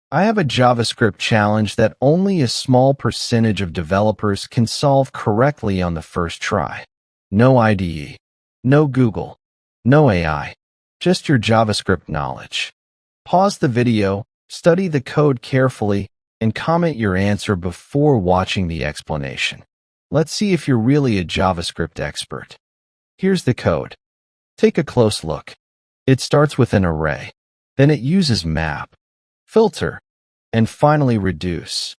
I have a JavaScript challenge that only a small percentage of developers can solve correctly on the first try. No IDE, no Google, no AI, just your JavaScript knowledge. Pause the video, study the code carefully, and comment your answer before watching the explanation. Let's see if you're really a JavaScript expert. Here's the code. Take a close look. It starts with an array. Then it uses map, filter, and finally reduce.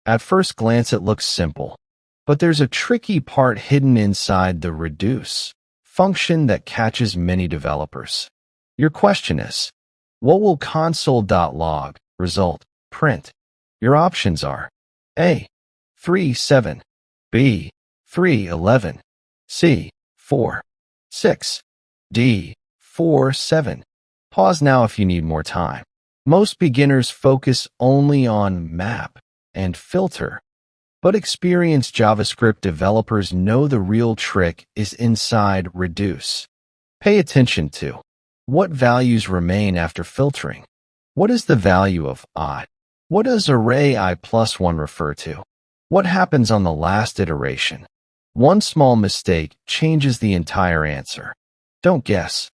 At first glance it looks simple, but there's a tricky part hidden inside the reduce function that catches many developers. Your question is, what will console.log result print? Your options are A, 3, 7, B, 3, 11, C, 4, 6, D, 4, 7. Pause now if you need more time. Most beginners focus only on map and filter, but experienced JavaScript developers know the real trick is inside reduce. Pay attention to what values remain after filtering. What is the value of I? What does array I plus 1 refer to? What happens on the last iteration? One small mistake changes the entire answer. Don't guess.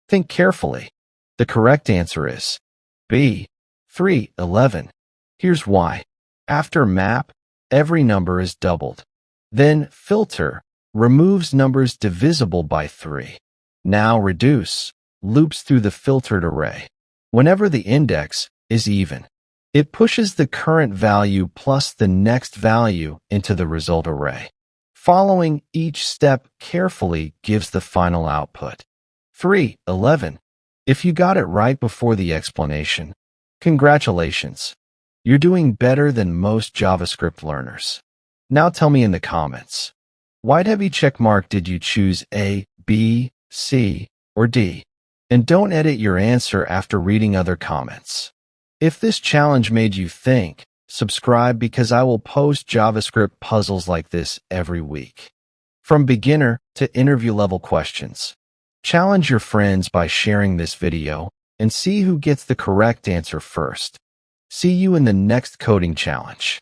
Think carefully. The correct answer is B, 3, 11. Here's why. After map, every number is doubled. Then filter removes numbers divisible by 3. Now reduce loops through the filtered array. Whenever the index is even, it pushes the current value plus the next value into the result array. Following each step carefully gives the final output. 3, 11. If you got it right before the explanation, congratulations. You're doing better than most JavaScript learners. Now tell me in the comments, what heavy checkmark did you choose A, B, C, or D? And don't edit your answer after reading other comments. If this challenge made you think, subscribe because I will post JavaScript puzzles like this every week. From beginner to interview level questions. Challenge your friends by sharing this video and see who gets the correct answer first. See you in the next coding challenge.